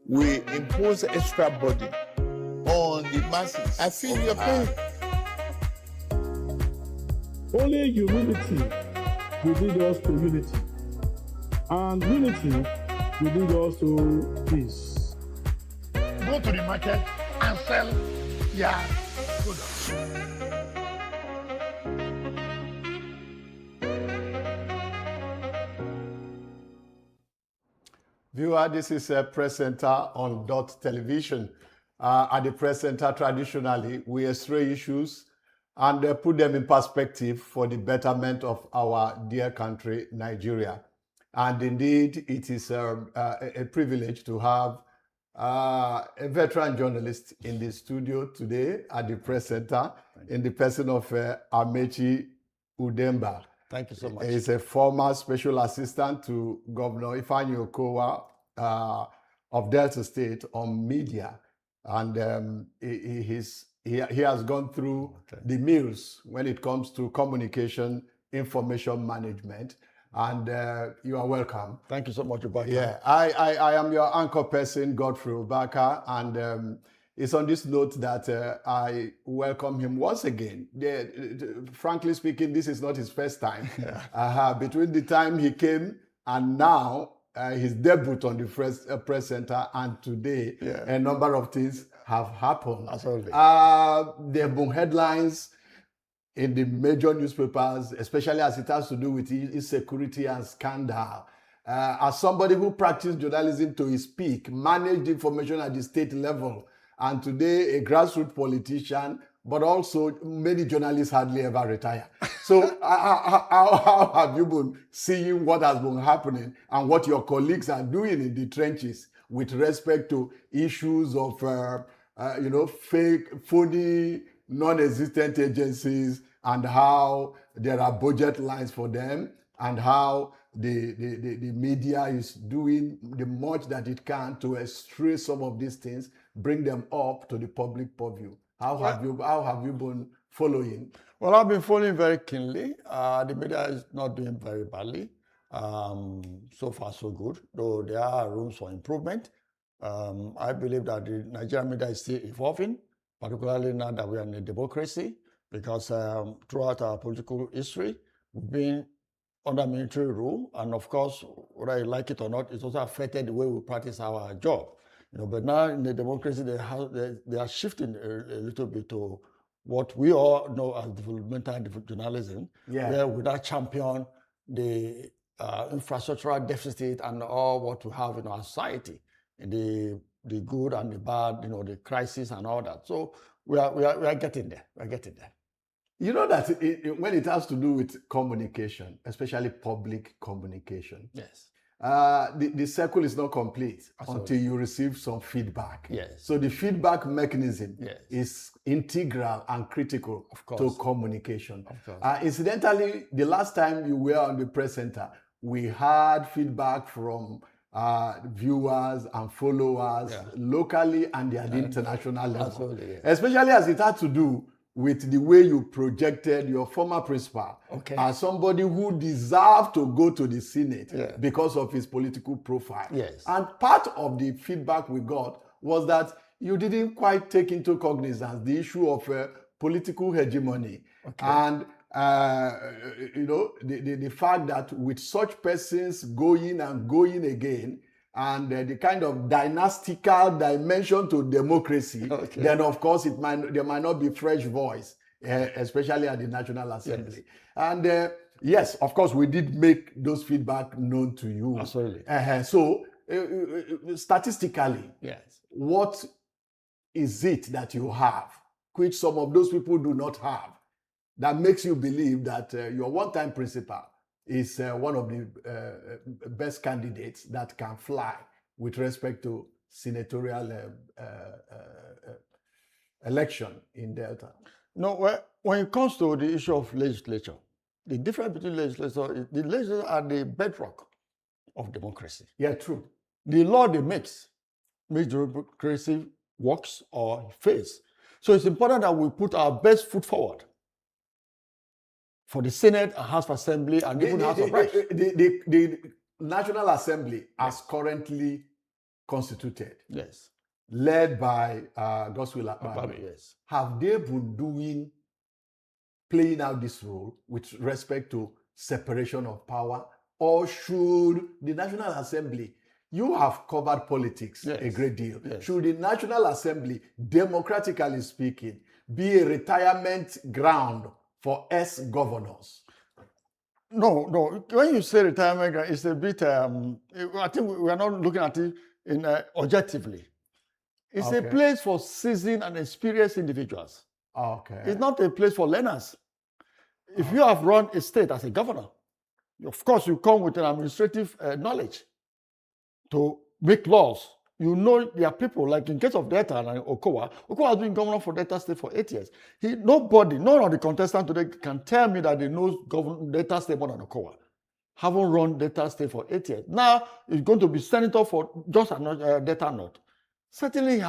we impose extra burden on the masses. I feel you're paying. Only humility will lead us to unity, and unity will lead us to peace. Go to the market and sell your products. Viewer, this is a press center on Dott television. At the press center, traditionally, we x-ray issues and put them in perspective for the betterment of our dear country, Nigeria. And indeed, it is a privilege to have a veteran journalist in the studio today at the press center in the person of Amechi Udemba. Thank you so much. He's a former special assistant to Governor Ifeanyi Okowa of Delta State on media. And he has gone through the mills when it comes to communication, information management. And you are welcome. Thank you so much, Ubaka. Yeah, I am your anchor person, Godfrey Ubaka, and it's on this note that I welcome him once again. Frankly speaking, this is not his first time. Between the time he came and now, his debut on the press center and today, a number of things have happened. Absolutely. There have been headlines in the major newspapers, especially as it has to do with insecurity and scandal. As somebody who practiced journalism to his peak, managed information at the state level, and today a grassroots politician, but also many journalists hardly ever retire. So how have you been seeing what has been happening and what your colleagues are doing in the trenches with respect to issues of fake, phony, non-existent agencies, and how there are budget lines for them, and how the media is doing the much that it can to estray some of these things, bring them up to the public purview. How have you been following? Well, I've been following very keenly. The media is not doing very badly. So far, so good, though there are rooms for improvement. I believe that the Nigerian media is still evolving, particularly now that we are in a democracy, because throughout our political history, we've been under military rule, and of course, whether you like it or not, it's also affected the way we practice our job. But now in the democracy, they are shifting a little bit to what we all know as developmental journalism, where we now champion the infrastructural deficit and all what we have in our society, the good and the bad, the crisis and all that. So we are getting there. We're getting there. You know that when it has to do with communication, especially public communication, yes, the circle is not complete until you receive some feedback. Yes. So the feedback mechanism is integral and critical to communication. Incidentally, the last time you were on the press center, we had feedback from viewers and followers locally and at the international level. Especially as it had to do with the way you projected your former principal as somebody who deserved to go to the Senate because of his political profile. And part of the feedback we got was that you didn't quite take into cognizance the issue of political hegemony. And the fact that with such persons going and going again, and the kind of dynastical dimension to democracy, then of course there might not be fresh voice, especially at the National Assembly. And yes, of course, we did make those feedback known to you. Absolutely. So statistically, what is it that you have, which some of those people do not have, that makes you believe that your one-time principal is one of the best candidates that can fly with respect to senatorial election in Delta? No, when it comes to the issue of legislature, the difference between legislature, the legislature are the bedrock of democracy. Yeah, true. The law they make democracy works or fails. So it's important that we put our best foot forward for the Senate and House of Assembly and even House of Reps. The National Assembly, as currently constituted, Yes. led by Godswill Akpabio, Yes. have they been playing out this role with respect to separation of power? Or should the National Assembly, you have covered politics a great deal, should the National Assembly, democratically speaking, be a retirement ground for ex-governors? No. When you say retirement, it's a bit, I think we are not looking at it objectively. It's a place for seasoned and experienced individuals. Okay. It's not a place for learners. If you have run a state as a governor, of course you come with an administrative knowledge to make laws. You know there are people, like in case of Dott and Okowa. Okowa has been governor for Delta State for 8 years. None of the contestants today can tell me that they know Delta State more than Okowa. Haven't run Delta State for 8 years. Now he's going to be senator for just Delta North. Certainly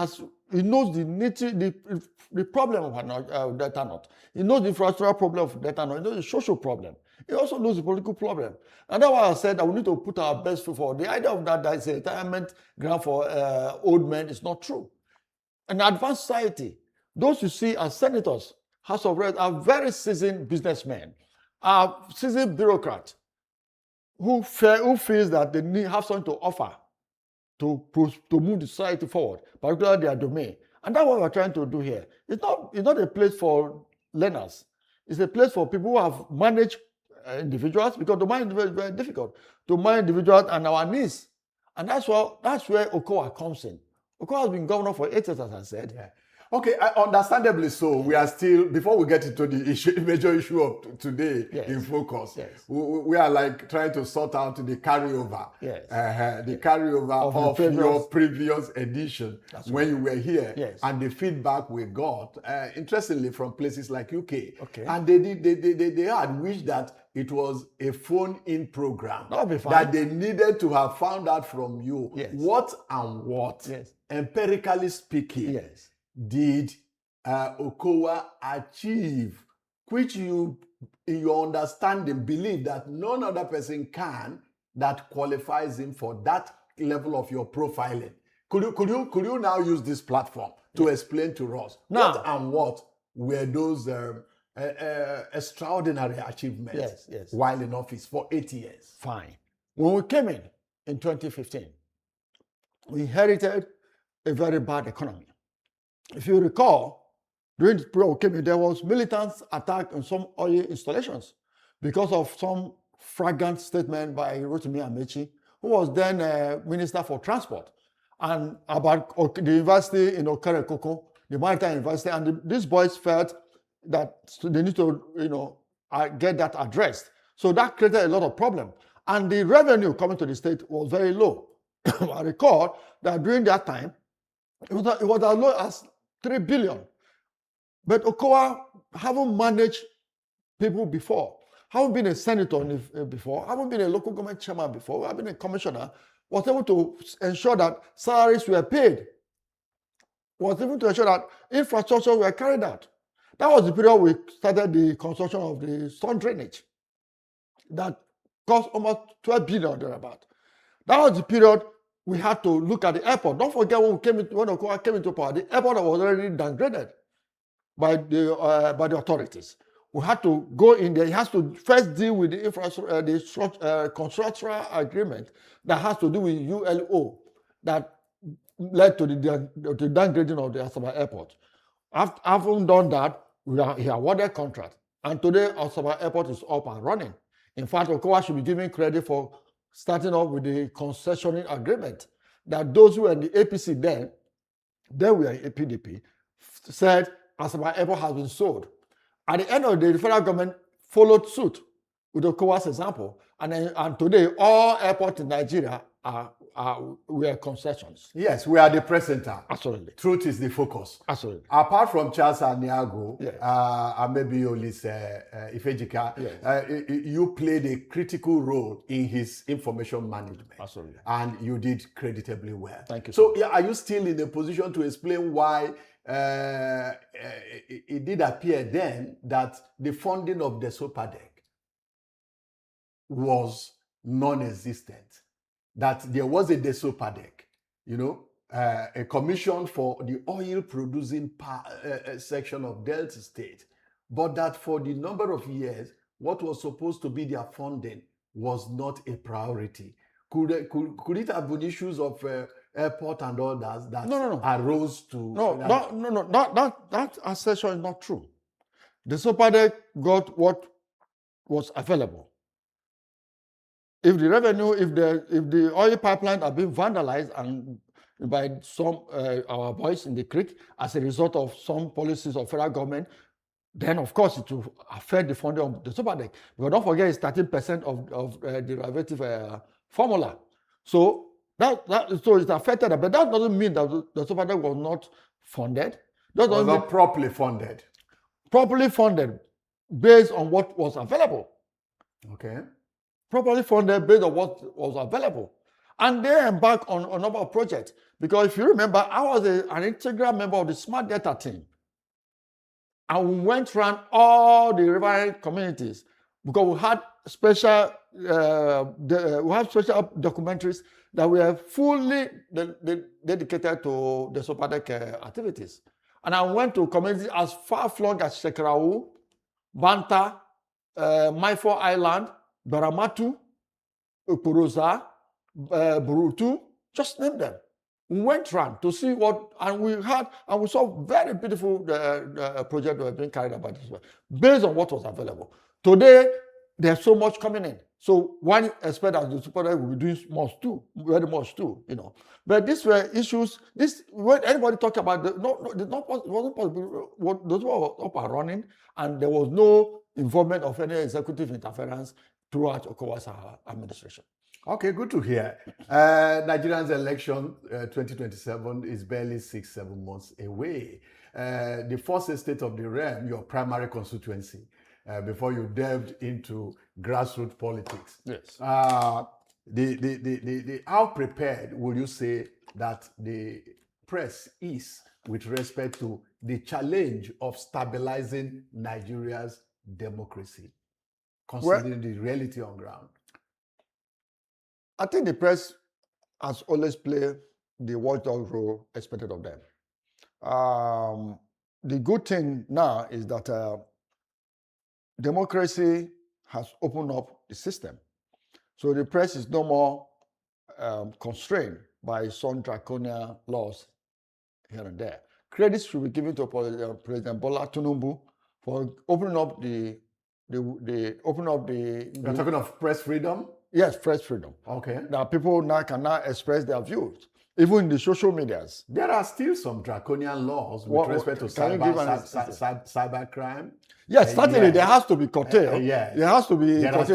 he knows the nature, the problem of Delta North. He knows the infrastructural problem of Delta North. He knows the social problem. He also knows the political problem. And that's why I said that we need to put our best foot forward. The idea of that is a retirement grant for old men is not true. In advanced society, those you see as senators, House of Reps, are very seasoned businessmen, are seasoned bureaucrats who feels that they have something to offer to move the society forward, particularly their domain. And that's what we're trying to do here. It's not a place for learners. It's a place for people who have managed individuals, because to manage individuals is very difficult. To manage individuals and our needs. And that's where Okowa comes in. Okowa has been governor for 8 years, as I said. Yeah. Okay, understandably so. We are still, before we get into the major issue of today in focus, we are like trying to sort out the carryover. Yes. The carryover of your previous edition when you were here. Yes. And the feedback we got, interestingly, from places like UK. Okay. And they had wished that it was a phone-in program. That'll be fine. That they needed to have found out from you what, empirically speaking, did Okowa achieve, which you, in your understanding, believe that none other person can, that qualifies him for that level of your profiling? Could you now use this platform to explain to us what were those extraordinary achievements while in office for 8 years? Fine. When we came in 2015, we inherited a very bad economy. If you recall, during the period we came in, there was militant attack on some oil installations because of some flagrant statement by Rotimi Amechi, who was then Minister for Transport, and about the university in Okerekoko, the Maritime University, and these boys felt that they need to, get that addressed. So that created a lot of problem. And the revenue coming to the state was very low. I recall that during that time, it was as low as 3 billion. But Okowa haven't managed people before, haven't been a senator before, haven't been a local government chairman before, haven't been a commissioner, was able to ensure that salaries were paid, was able to ensure that infrastructure were carried out. That was the period we started the construction of the storm drainage that cost almost 12 billion thereabout. That was the period we had to look at the airport. Don't forget when Okowa came into power, the airport was already downgraded by the authorities. We had to go in there. He has to first deal with the infrastructure, the constructural agreement that has to do with ULO that led to the downgrading of the Asaba airport. Having done that, he awarded contract. And today, Asaba airport is up and running. In fact, Okowa should be given credit for starting off with the concessioning agreement that those who were in the APC then we were in PDP, said Asaba airport has been sold. At the end of the day, the federal government followed suit with Okowa's example. And today, all airports in Nigeria were concessions. Yes, we are the presenter. Absolutely. Truth is the focus. Absolutely. Apart from Charles Aniago, and maybe Olise Ifejika, you played a critical role in his information management. Absolutely. And you did creditably well. Thank you. So, are you still in a position to explain why it did appear then that the funding of the Sopadec was non-existent, that there was a Desopadec, a commission for the oil producing section of Delta State, but that for the number of years, what was supposed to be their funding was not a priority. Could it have been issues of airport and all that arose to... That assertion is not true. The SOPADEC got what was available. If the revenue, if the oil pipeline are being vandalized and by some our boys in the creek as a result of some policies of federal government, then of course it will affect the funding of the SOPADEC. But don't forget it's 13% of derivative formula. So so it's affected, but that doesn't mean that the SOPADEC was not funded. That was not properly funded. Properly funded based on what was available. Okay. Properly funded based on what was available. And they embarked on a number of projects. Because if you remember, I was an integral member of the Smart Data team. And we went around all the riverine communities because we had special documentaries that were fully dedicated to the SOPADEC activities. And I went to communities as far-flung as Shekrau, Banta, Maifo Island, Baramatu, Puruza, Burutu, just name them. We went around to see what, and we saw very beautiful projects that were being carried out by this way, based on what was available. Today, there's so much coming in. So one expect that the SOPADEC will be doing much too, very much too, But these were issues. When anybody talked about it wasn't possible. Those were up and running, and there was no involvement of any executive interference throughout ECOWAS administration. Okay, good to hear. Nigeria's election 2027 is barely 6-7 months away. The first estate of the realm, your primary constituency, before you delved into grassroots politics. Yes. How prepared will you say that the press is with respect to the challenge of stabilizing Nigeria's democracy, considering the reality on ground? I think the press has always played the watchdog role expected of them. The good thing now is that democracy has opened up the system. So the press is no more constrained by some draconian laws here and there. Credit should be given to President Bola Tinubu for opening up You're talking of press freedom? Yes, press freedom. Okay. Now people can now express their views, even in the social medias. There are still some draconian laws with respect to cybercrime. Yes, certainly there has to be curtail. Yes. There has to be there has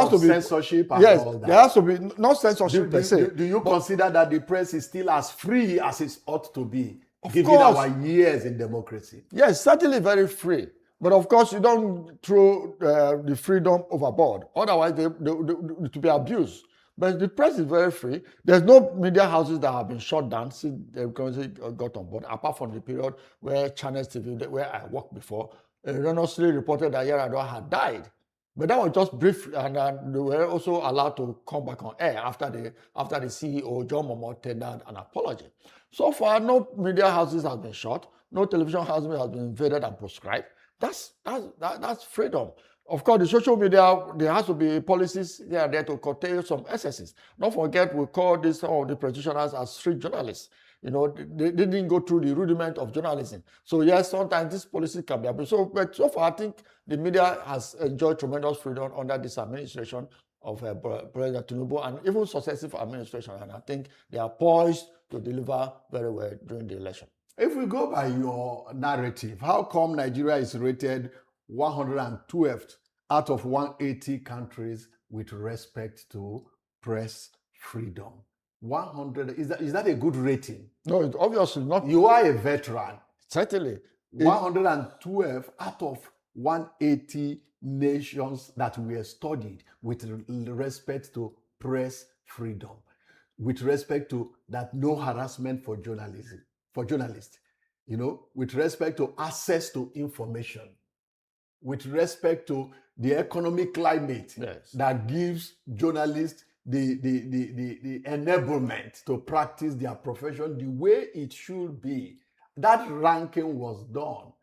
to be censorship and all that. There has to be not censorship per se. Do you consider that the press is still as free as it ought to be, given course. our years in democracy? Yes, certainly very free. But of course, you don't throw the freedom overboard. Otherwise, they to be abused. But the press is very free. There's no media houses that have been shut down since the currency got on board, apart from the period where Channels TV, where I worked before, erroneously reported that Yar'Adua had died. But that was just brief, and they were also allowed to come back on air after the CEO, John Momoh, tendered an apology. So far, no media houses have been shut. No television houses has been invaded and proscribed. That's freedom. Of course, the social media, there has to be policies there to curtail some excesses. Don't forget, we call some of the practitioners as street journalists. They didn't go through the rudiment of journalism. So yes, sometimes this policy can be abused. But so far, I think the media has enjoyed tremendous freedom under this administration of President Tinubu and even successive administration. And I think they are poised to deliver very well during the election. If we go by your narrative, how come Nigeria is rated 112th out of 180 countries with respect to press freedom? 100, is that a good rating? No, it's obviously not. You are a veteran. Certainly. 112 out of 180 nations that were studied with respect to press freedom, with respect to that no harassment for journalists, with respect to access to information, with respect to the economic climate that gives journalists the enablement to practice their profession the way it should be. That ranking was done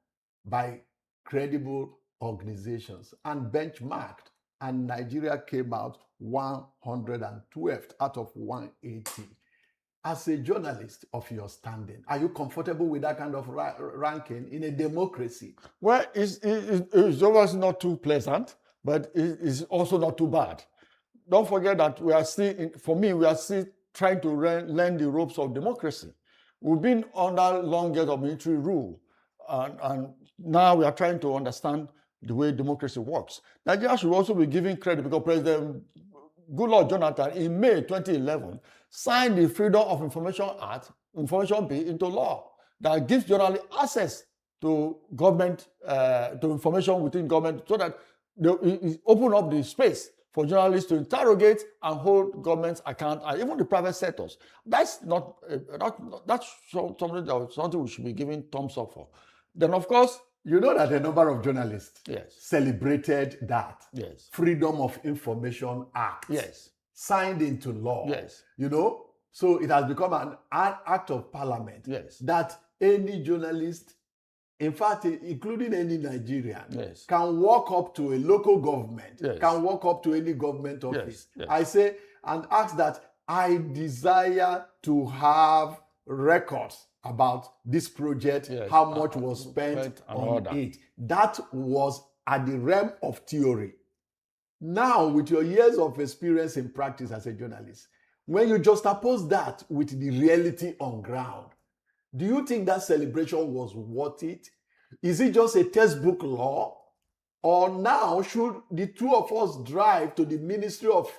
by credible organizations and benchmarked, and Nigeria came out 112th out of 180. As a journalist of your standing, are you comfortable with that kind of ranking in a democracy? Well, it's obviously not too pleasant, but it's also not too bad. Don't forget that we are still, we are still trying to learn the ropes of democracy. We've been under long years of military rule, and now we are trying to understand the way democracy works. Nigeria should also be given credit because President Goodluck Jonathan in May 2011 signed the Freedom of Information Act, Information Bill, into law that gives journalists access to government, to information within government, so that it open up the space for journalists to interrogate and hold governments account, and even the private sectors. That's that's something we should be giving thumbs up for. Then, of course, you know that a number of journalists yes. celebrated that yes. Freedom of Information Act yes. signed into law. Yes. You know, so it has become an act of parliament yes. that any journalist, in fact, including any Nigerian, yes. can walk up to a local government, yes. can walk up to any government office. Yes. Yes. I say, and ask that I desire to have records about this project, yes. how much was spent on it. That was at the realm of theory. Now, with your years of experience in practice as a journalist, when you juxtapose that with the reality on ground, do you think that celebration was worth it? Is it just a textbook law? Or now should the two of us drive to the Ministry of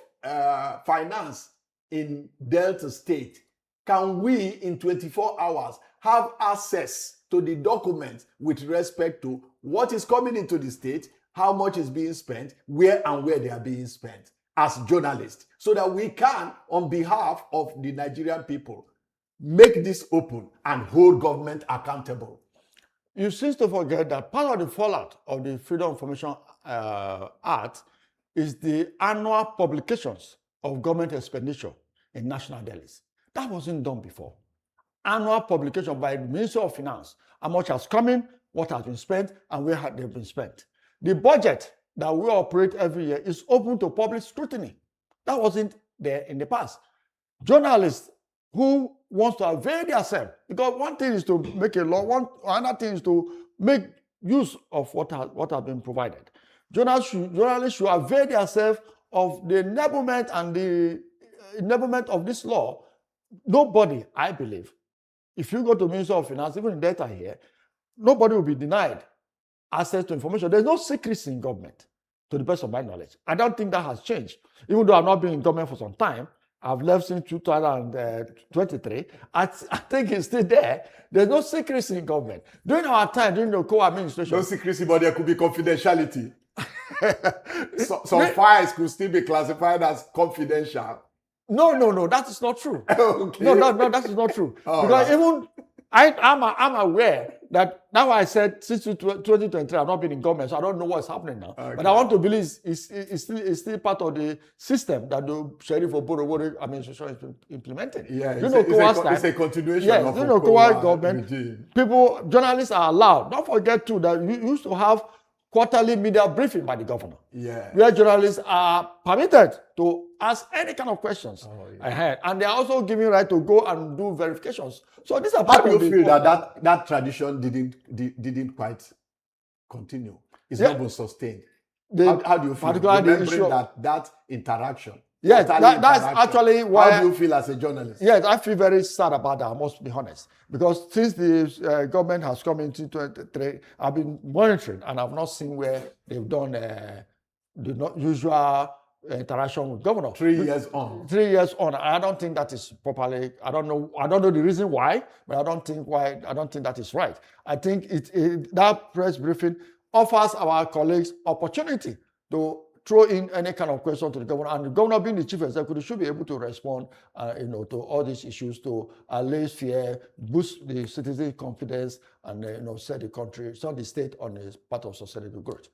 Finance in Delta State? Can we, in 24 hours, have access to the documents with respect to what is coming into the state, how much is being spent, where they are being spent as journalists, so that we can, on behalf of the Nigerian people, make this open and hold government accountable? You seem to forget that part of the fallout of the Freedom of Information Act is the annual publications of government expenditure in national dailies. That wasn't done before. Annual publication by the Ministry of Finance, how much has come in, what has been spent, and where have they been spent. The budget that we operate every year is open to public scrutiny. That wasn't there in the past. Journalists who wants to avail themselves, because one thing is to make a law, another thing is to make use of what has been provided. Journalists should avail themselves of the enablement and the enablement of this law. Nobody, I believe, if you go to Ministry of Finance, even in data here, nobody will be denied access to information. There's no secrecy in government, to the best of my knowledge. I don't think that has changed. Even though I've not been in government for some time, I've left since 2023. I think it's still there. There's no secrecy in government. During our time, during the co-administration... No secrecy, but there could be confidentiality. Some files could still be classified as confidential. No, that is not true. Okay. No, that is not true. Because right. Even I'm aware that now I said since 2023 I've not been in government, so I don't know what's happening now. Okay. But I want to believe it's still part of the system that the Sheriff of Boroboro administration is implementing. Yeah, it's a continuation of the Kowa government. Regime. Journalists are allowed. Don't forget too that you used to have quarterly media briefing by the governor, where journalists are permitted to ask any kind of questions ahead, and they are also given right to go and do verifications. So this is how do you feel that tradition didn't quite continue? It's not been sustained. How do you feel? Remembering that interaction. Yes, that's actually why. How do you feel as a journalist? Yes, I feel very sad about that, I must be honest. Because since the government has come into 2023, I've been monitoring and I've not seen where they've done the usual interaction with governor. 3 years on. 3 years on. I don't think that is properly, I don't know the reason why, but I don't think that is right. I think that press briefing offers our colleagues opportunity to throw in any kind of question to the governor, and the governor, being the chief executive, should be able to respond, to all these issues, to allay fear, boost the citizen confidence, and set the country, set the state on a path of sustainable growth.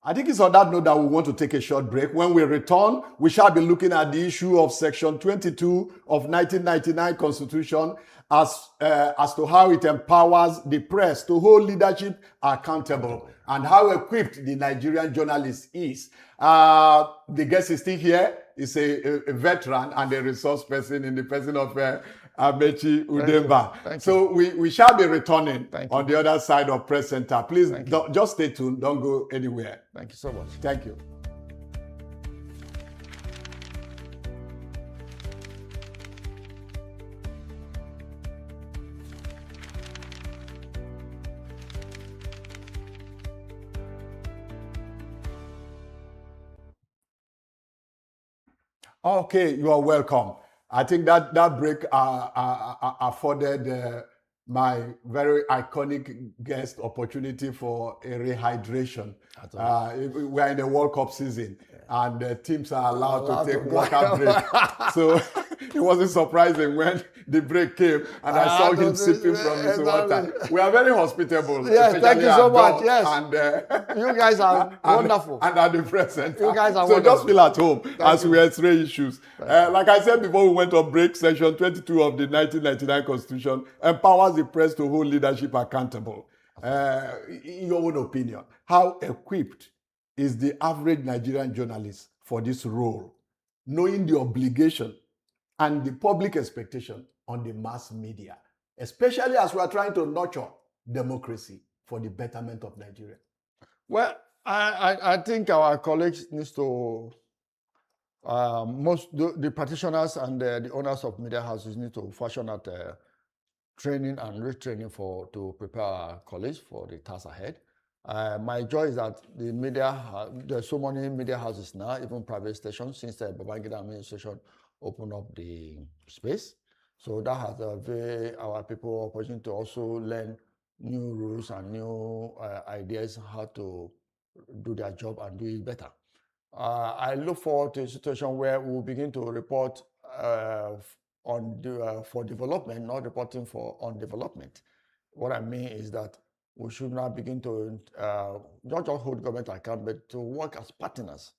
I think it's on that note that we want to take a short break. When we return, we shall be looking at the issue of Section 22 of 1999 Constitution as to how it empowers the press to hold leadership accountable and how equipped the Nigerian journalist is. The guest is still here. He's a veteran and a resource person in the person of Amechi Udemba. So we shall be returning on the other side of Press Center. Please just stay tuned. Don't go anywhere. Thank you so much. Thank you. Okay, you are welcome. I think that break afforded my very iconic guest opportunity for a rehydration. We are in the World Cup season, and teams are allowed to take water break. So it wasn't surprising when the break came and I saw him sipping from his water. We are very hospitable. Yes, thank you so much. Yes, and you guys are wonderful. And at the present, you guys are so wonderful. just feel at home as we x-ray issues. Like I said before we went on break, Section 22 of the 1999 Constitution empowers the press to hold leadership accountable. In your own opinion, how equipped is the average Nigerian journalist for this role, knowing the obligation and the public expectation on the mass media, especially as we are trying to nurture democracy for the betterment of Nigeria? Well, I think our colleagues need to, the practitioners and the owners of media houses need to fashion out training and retraining to prepare our colleagues for the task ahead. My joy is that the media, there's so many media houses now, even private stations, since the Babangida administration opened up the space. So that has given our people opportunity to also learn new rules and new ideas how to do their job and do it better. I look forward to a situation where we will begin to report for development, not reporting on development. What I mean is that we should now begin to not just hold government account, but to work as partners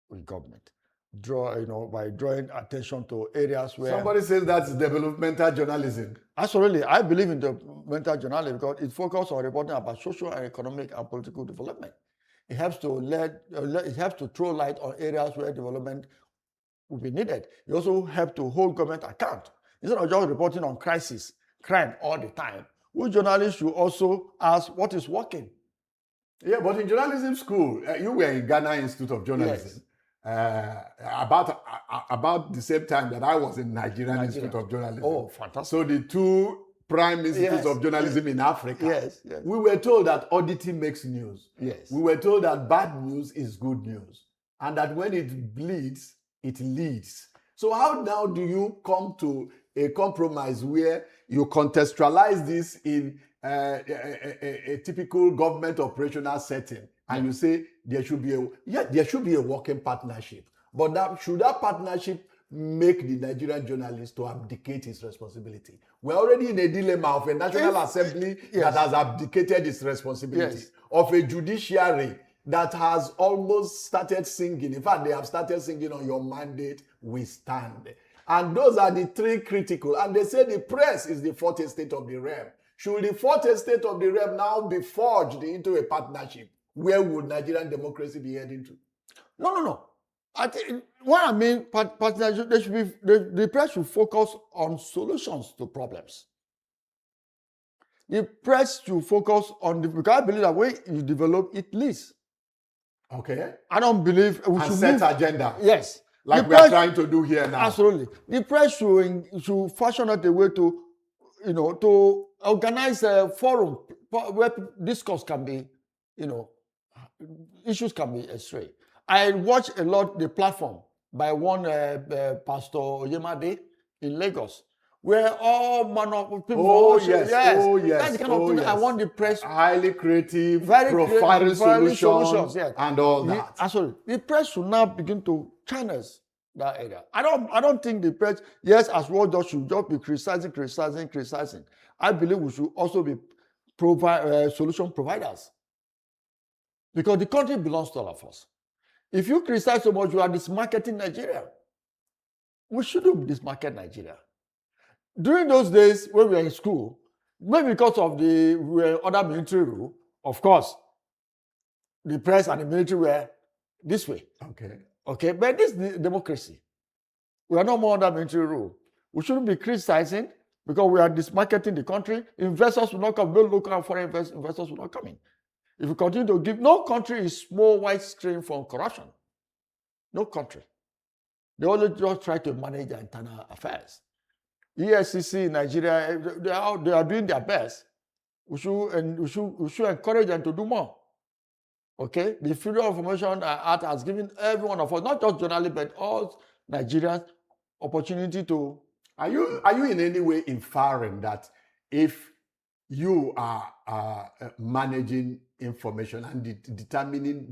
with government. By drawing attention to areas where... Somebody says that's developmental journalism. Absolutely. I believe in developmental journalism because it focuses on reporting about social and economic and political development. It helps to throw light on areas where development will be needed. It also helps to hold government account. Instead of just reporting on crisis, crime all the time, we journalists should also ask what is working. Yeah, but in journalism school, you were in Ghana Institute of Journalism. Yes. About the same time that I was in Nigerian Institute of Journalism. Oh, fantastic. So the two prime institutes of journalism in Africa. Yes. We were told that auditing makes news. Yes. We were told that bad news is good news. And that when it bleeds, it leads. So how now do you come to a compromise where you contextualize this in a typical government operational setting? And you say there should be a working partnership. But should that partnership make the Nigerian journalist to abdicate his responsibility? We're already in a dilemma of a National Assembly that has abdicated its responsibility, of a judiciary that has almost started singing. In fact, they have started singing on your mandate, we stand. And those are the three critical. And they say the press is the fourth estate of the realm. Should the fourth estate of the realm now be forged into a partnership? Where would Nigerian democracy be heading to? No. I think what I mean, partnership, the press should focus on solutions to problems. The press should focus on because I believe that when you develop, it leads. Okay. I don't believe we should set agenda. Yes. Like we are trying to do here now. Absolutely. The press should fashion out a way to organize a forum where discourse can be, issues can be astray. I watch a lot the platform by one Pastor Oyemade in Lagos, where all manner of people. Yes. That's the kind of thing I want the press. Highly creative, profiling solutions, and all that. Absolutely, the press should now begin to channel that area. I don't think the press, as well, should just be criticizing. I believe we should also be solution providers. Because the country belongs to all of us. If you criticize so much, you are dismarketing Nigeria. We shouldn't dismarket Nigeria. During those days when we were in school, maybe because of the other military rule, of course, the press and the military were this way. Okay, but this is democracy. We are no more under military rule. We shouldn't be criticizing because we are dismarketing the country. Investors will not come. No local and foreign investors will not come in. If we continue to give, no country is more widescreen from corruption. No country. They only just try to manage their internal affairs. EFCC in Nigeria, they are doing their best. We should encourage them to do more. Okay? The Freedom of Information Act has given every one of us, not just journalists, but all Nigerians, opportunity to. Are you in any way inferring that if you are managing information and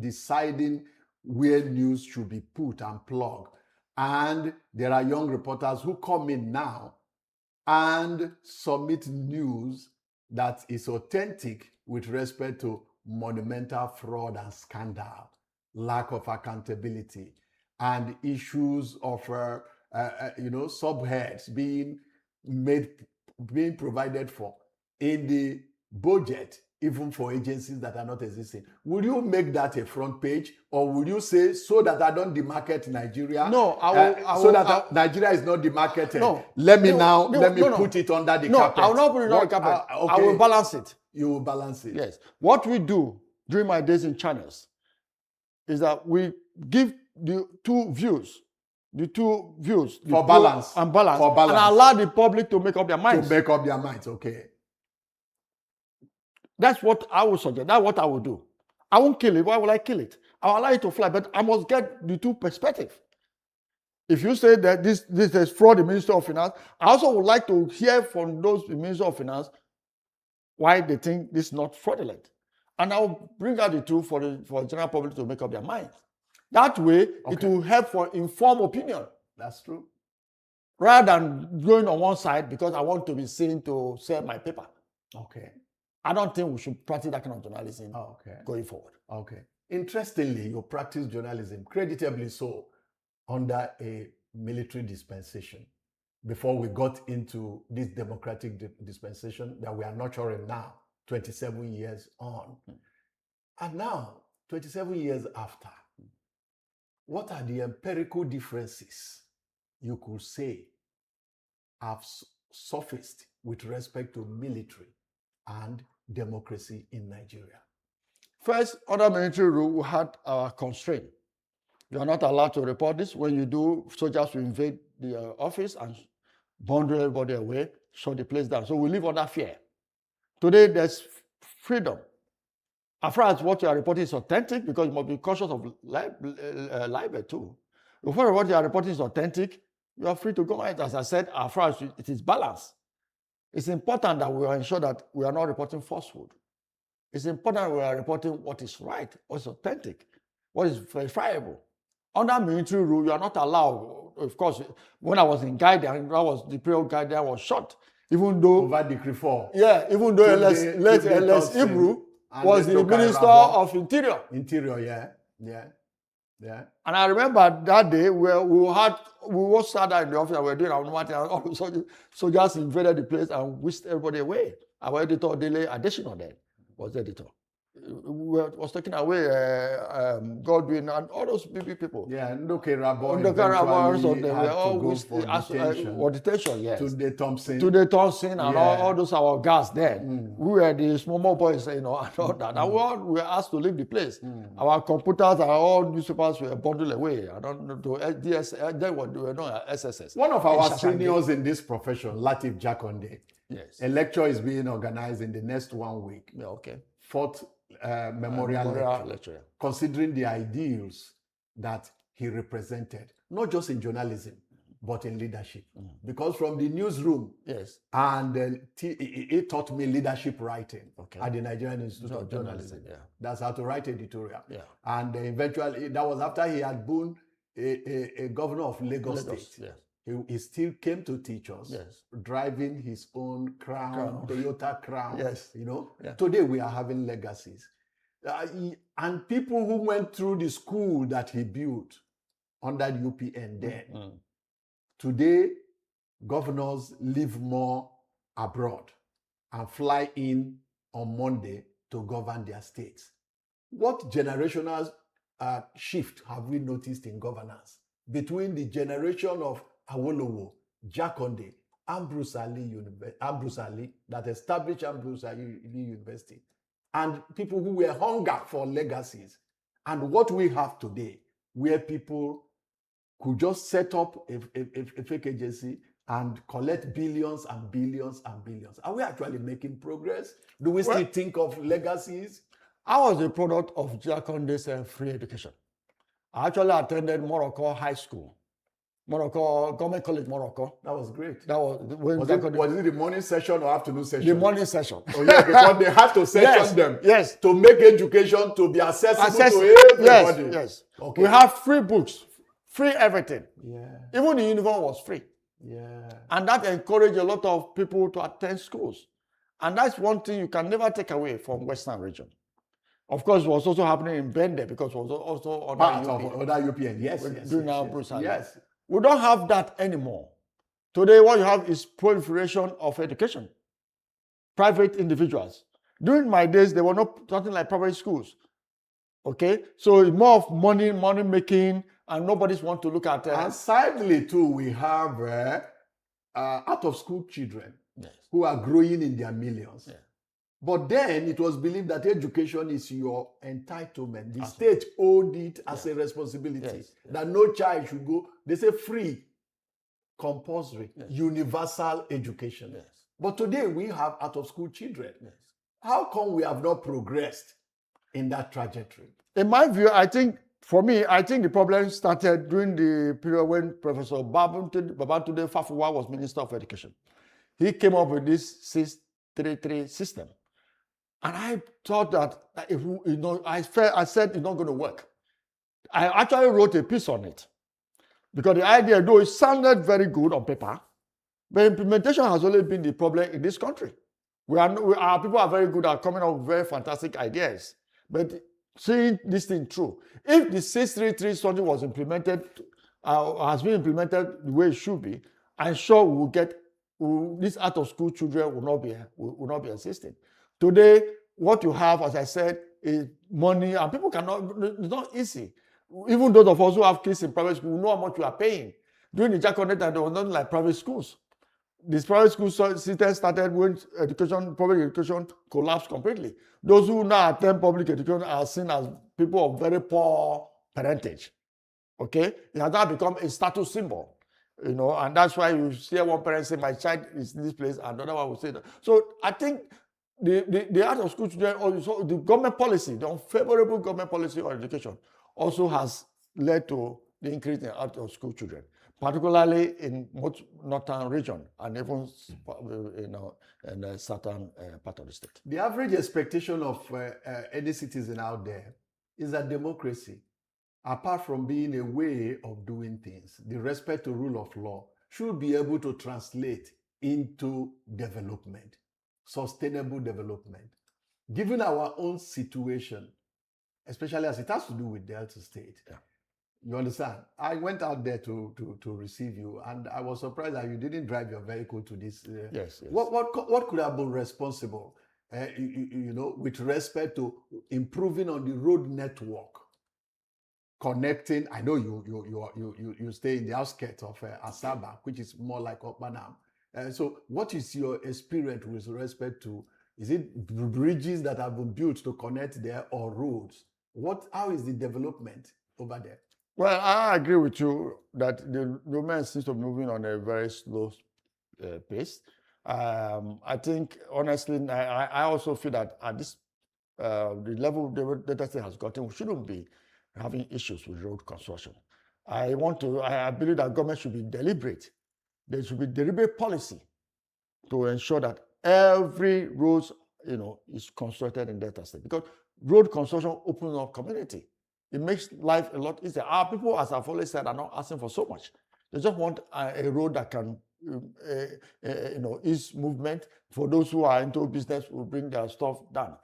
deciding where news should be put and plugged, and there are young reporters who come in now and submit news that is authentic with respect to monumental fraud and scandal, lack of accountability, and issues of subheads being provided for in the budget, even for agencies that are not existing? Will you make that a front page, or will you say, so that I don't demarket Nigeria? No, Nigeria is not demarketed. No, let me put it under the carpet. I will not put it under the carpet. Okay. I will balance it. You will balance it. Yes. What we do during my days in channels is that we give the two views for balance, and allow the public to make up their minds. Okay. That's what I would suggest. That's what I would do. I won't kill it. Why would I kill it? I'll allow it to fly, but I must get the two perspectives. If you say that this is fraud in the Ministry of Finance, I also would like to hear from those in the Ministry of Finance why they think this is not fraudulent. And I'll bring out the two for the general public to make up their minds. That way, it will help for informed opinion. That's true. Rather than going on one side because I want to be seen to sell my paper. Okay. I don't think we should practice that kind of journalism going forward. Okay. Interestingly, you practice journalism, creditably so, under a military dispensation before we got into this democratic dispensation that we are nurturing now, 27 years on. And now, 27 years after, what are the empirical differences you could say have surfaced with respect to military and democracy in Nigeria? First, under military rule, we had our constraint. You are not allowed to report this. When you do, soldiers will invade the office and bundle everybody away, shut the place down. So we live under fear. Today, there's freedom. As far as what you are reporting is authentic, because you must be cautious of libel too. If what you are reporting is authentic, you are free to go ahead. As I said, as far as it is balanced. It's important that we ensure that we are not reporting falsehood. It's important that we are reporting what is right, what is authentic, what is verifiable. Under military rule, you are not allowed. Of course, when I was in guidance, that was the period guidance was short. Even though over Decree 4. Yeah, even though LS Ibru was the Minister of Interior. Yeah. And I remember that day where we were sat there in the office and we were doing our normal thing, and all of a sudden soldiers invaded the place and whisked everybody away. Our editor, Dele Adesina, then was the editor. Was taking away Godwin and all those people. Yeah, Ndoke Rabon. So they were all whisked for detention, yes. Tunde Thompson and all those our guys then. We were the small boys, and all that. And we were asked to leave the place. Our computers and all newspapers were bundled away. I don't know to DS. Then we were not SSS. One of our seniors in this profession, Latif Jakonde. Yes. A lecture is being organized in the next 1 week. Yeah, okay. Fourth memorial lecture, considering the ideals that he represented, not just in journalism, but in leadership. Because from the newsroom, and he taught me leadership writing at the Nigerian Institute of Journalism. That's how to write editorial. And eventually, that was after he had been a governor of Lagos State. He still came to teach us, driving his own Crown, Toyota Crown. Today we are having legacies. And people who went through the school that he built under the UPN then, today, governors live more abroad and fly in on Monday to govern their states. What generational shift have we noticed in governance between the generation of Awolowo, Jakonde, Ambrose Ali, that established Ambrose Ali University, and people who were hunger for legacies, and what we have today, where people could just set up a fake agency and collect billions and billions and billions. Are we actually making progress? Do we still think of legacies? I was a product of Jakonde's free education. I actually attended Morocco High School, Morocco Government College, Morocco. That was great. That was was it the morning session or afternoon session? The morning session. Oh yeah, because they had to session them. Yes. To make education to be accessible to everybody. Yes. Okay. We have free books, free everything. Yeah. Even the uniform was free. Yeah. And that encouraged a lot of people to attend schools. And that's one thing you can never take away from Western region. Of course, it was also happening in Bende because it was also part of other UPN. Yes. Yes. We don't have that anymore. Today, what you have is proliferation of education. Private individuals. During my days, there were nothing like private schools. Okay? So it's more of money making, and nobody's want to look at And sadly, too, we have out-of-school children who are growing in their millions. Yeah. But then it was believed that education is your entitlement. The state owed it as a responsibility. That no child should go. They say free, compulsory, universal education. But today we have out-of-school children. How come we have not progressed in that trajectory? In my view, I think the problem started during the period when Professor Babatunde Fafuwa was Minister of Education. He came up with this 633 system. And I thought that, I said it's not going to work. I actually wrote a piece on it. Because the idea, though it sounded very good on paper, but implementation has always been the problem in this country. Our people are very good at coming up with very fantastic ideas. But seeing this thing through, if the 633 something was implemented, has been implemented the way it should be, I'm sure we will get, these out-of-school children will not be assisted. Today, what you have, as I said, is money, and people it's not easy. Even those of us who have kids in private school know how much you are paying. During the Jakonde time, there was nothing like private schools. This private school system started when public education collapsed completely. Those who now attend public education are seen as people of very poor parentage. Okay? It has now become a status symbol. And that's why you see one parent say, my child is in this place, and another one will say that. So I think the out of school children, also the government policy, the unfavorable government policy on education also has led to the increase in out of school children, particularly in most northern region and even in the southern part of the state. The average expectation of any citizen out there is that democracy, apart from being a way of doing things, the respect to rule of law should be able to translate into development, sustainable development. Given our own situation, especially as it has to do with Delta State, you understand? I went out there to receive you, and I was surprised that you didn't drive your vehicle to this. Yes. What could have been responsible, with respect to improving on the road network, connecting? I know you stay in the outskirts of Asaba, which is more like Okpanam. So what is your experience with respect to, is it bridges that have been built to connect there or roads? How is the development over there? Well, I agree with you that the development seems to be moving on a very slow pace. I think, honestly, I also feel that at this, the level the data set has gotten, we shouldn't be having issues with road construction. I believe that government should be deliberate. There should be deliberate policy to ensure that every road, is constructed in Delta State, because road construction opens up community. It makes life a lot easier. Our people, as I've always said, are not asking for so much. They just want a road that can ease movement. For those who are into business, will bring their stuff down.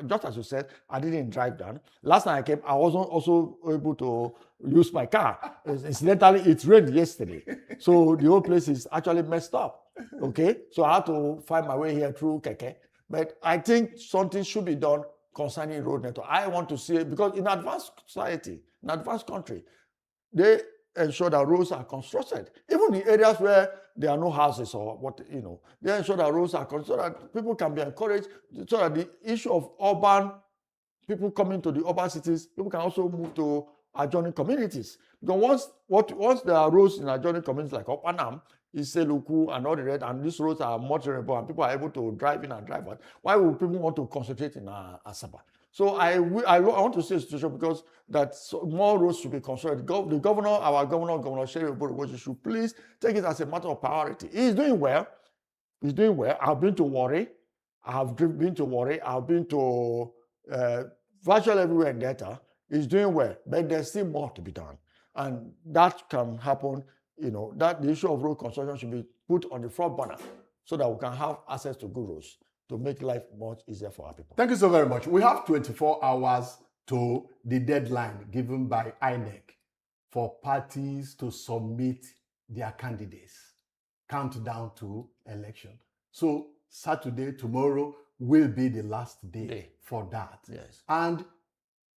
Just as you said, I didn't drive down. Last time I came, I wasn't also able to use my car. Incidentally, it rained yesterday, so the whole place is actually messed up. Okay, so I had to find my way here through Keke. But I think something should be done concerning road network. I want to see it because in advanced society, in advanced country, they ensure that roads are constructed. Even in areas where there are no houses or what, they ensure that roads are constructed so that people can be encouraged, so that the issue of urban, people coming to the urban cities, people can also move to adjoining communities. Because once there are roads in adjoining communities like Opanam, Iseluku, and all the rest, and these roads are motorable and people are able to drive in and drive out, why would people want to concentrate in Asaba? So I want to see a situation because that more roads should be constructed. The governor, our governor, Governor Sherry Obodoboji, should please take it as a matter of priority. He's doing well. He's doing well. I've been to Warri. I've been to virtually everywhere in Delta. He's doing well, but there's still more to be done. And that can happen, that the issue of road construction should be put on the front burner so that we can have access to good roads to make life much easier for our people. Thank you so very much. We have 24 hours to the deadline given by INEC for parties to submit their candidates. Countdown to election. So Saturday, tomorrow, will be the last day for that. Yes. And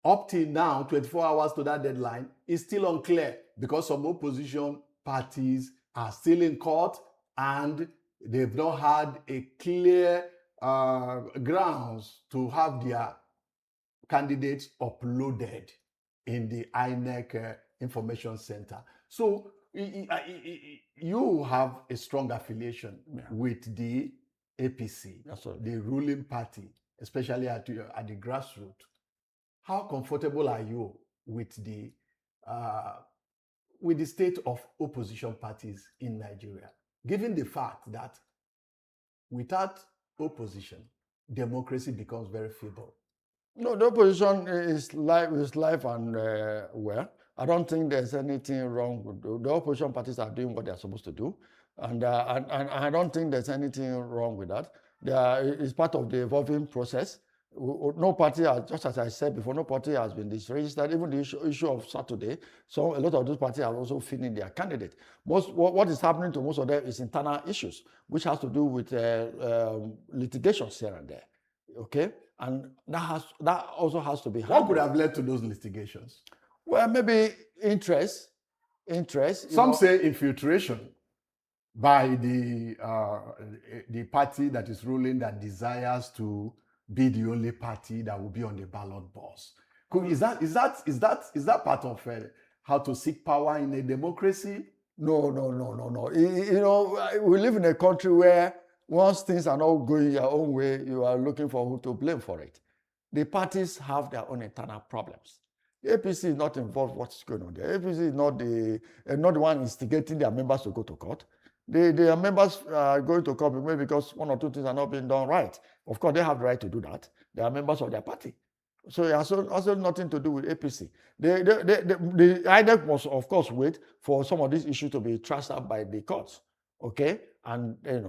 up till now, 24 hours to that deadline is still unclear because some opposition parties are still in court and they've not had a clear grounds to have their candidates uploaded in the INEC Information Center. So you have a strong affiliation with the APC, the ruling party, especially at the grassroots. How comfortable are you with the state of opposition parties in Nigeria, given the fact that without opposition, democracy becomes very feeble? No, the opposition is live and well. I don't think there's anything wrong with the opposition parties are doing what they're supposed to do, and I don't think there's anything wrong with that. It's part of the evolving process. No party, just as I said before, no party has been disregistered. Even the issue of Saturday, so a lot of those parties are also filling their candidate. What is happening to most of them is internal issues, which has to do with litigations here and there. Okay, and that also has to be handled. What could have led to those litigations? Well, maybe interest. Some say infiltration by the party that is ruling that desires to be the only party that will be on the ballot box. Is that part of how to seek power in a democracy? No. We live in a country where once things are not going your own way, you are looking for who to blame for it. The parties have their own internal problems. The APC is not involved in what's going on. The APC is not the one instigating their members to go to court. Their members are going to court maybe because one or two things are not being done right. Of course, they have the right to do that. They are members of their party. So it has also nothing to do with APC. The INEC must, of course, wait for some of these issues to be trashed out by the courts. Okay? And they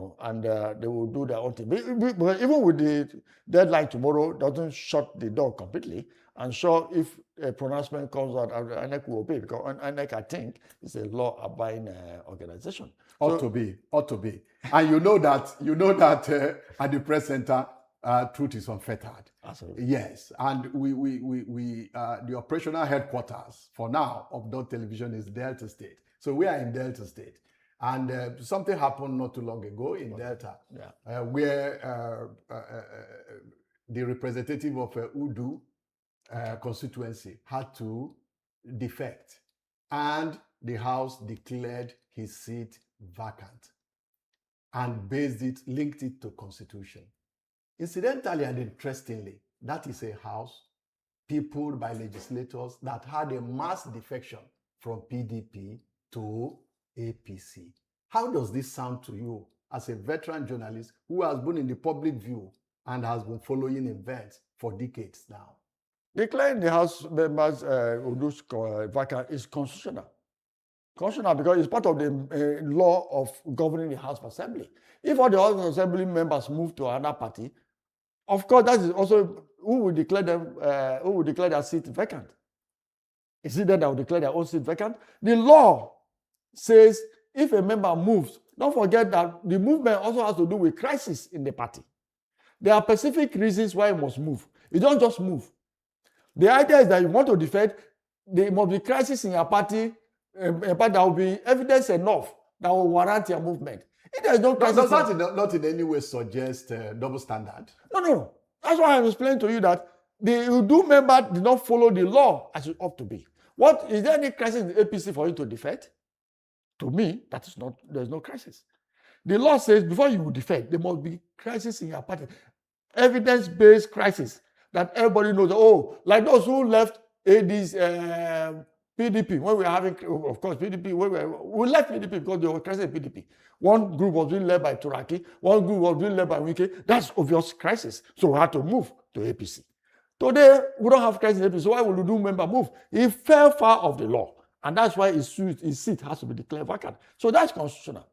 will do their own thing. But even with the deadline tomorrow, doesn't shut the door completely. And sure, if a pronouncement comes out, INEC will obey, because INEC, I think, is a law-abiding organization. Ought to be. And you know that at the press center, truth is unfettered. Absolutely. Yes, and we the operational headquarters for now of Dott Television is Delta State. So we are in Delta State. And something happened not too long ago in Delta, where the representative of Udu constituency had to defect, and the House declared his seat vacant and linked it to constitution. Incidentally and interestingly, that is a House peopled by legislators that had a mass defection from PDP to APC. How does this sound to you as a veteran journalist who has been in the public view and has been following events for decades now? Declaring the House members Udu's vacant is constitutional. Constitutional because it's part of the law of governing the House of Assembly. If all the House of Assembly members move to another party, of course, that is also who will declare their seat vacant. Is it them that will declare their own seat vacant? The law says if a member moves, don't forget that the movement also has to do with crisis in the party. There are specific reasons why you must move. You don't just move. The idea is that you want to defend, there must be crisis in your party, but there will be evidence enough that will warrant your movement. If there is no crisis, does that not in any way suggest double standard? No. That's why I'm explaining to you that the Udu member did not follow the law as it ought to be. What is there any crisis in the APC for you to defend? To me, that is not. There is no crisis. The law says before you will defend, there must be crisis in your party, evidence-based crisis that everybody knows. Oh, like those who left AD's PDP when we were having, of course, PDP. We left PDP because there was crisis in PDP. One group was being led by Turaki, one group was being led by Wike. That's obvious crisis. So we had to move to APC. Today, we don't have crisis in APC. So why will Udu member move? He fell foul of the law. And that's why his seat has to be declared vacant. So that's constitutional.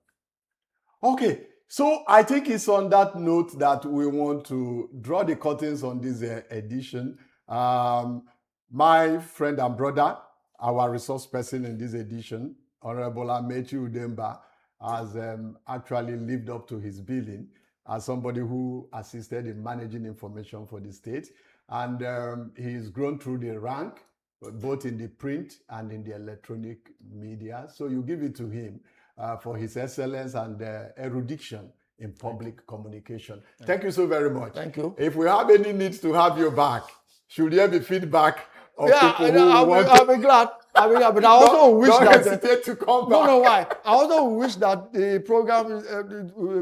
Okay. So I think it's on that note that we want to draw the curtains on this edition. My friend and brother, our resource person in this edition, Honorable Amechi Udemba, has actually lived up to his billing as somebody who assisted in managing information for the state. And he's grown through the rank, both in the print and in the electronic media. So you give it to him for his excellence and erudition in public communication. Thank you so very much. Thank you. If we have any needs to have you back, should there be feedback of yeah, people who I'll be glad. But I also wish don't that hesitate to come back. No, why? I also wish that the program is a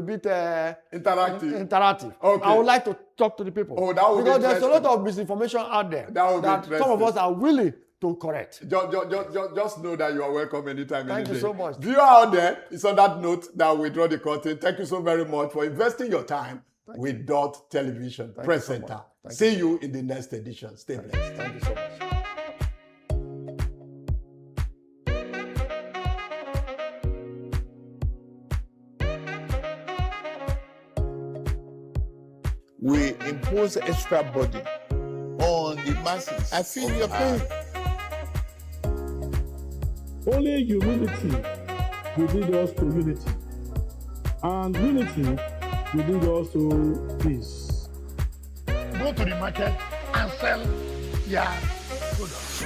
bit interactive. Okay. I would like to talk to the people. Oh, that would be because there's a lot interesting. of misinformation out there That some of us are willing to correct. Just know that you are welcome anytime. Thank you so much. Viewer out there, it's on that note that we draw the curtain. Thank you so very much for investing your time with Dott Television Press Center. See you in the next edition. Stay blessed. Thank you so much. We impose extra burden on the masses. I feel your pain. Only humility will lead us to unity, and unity will lead us to peace. Go to the market and sell your products.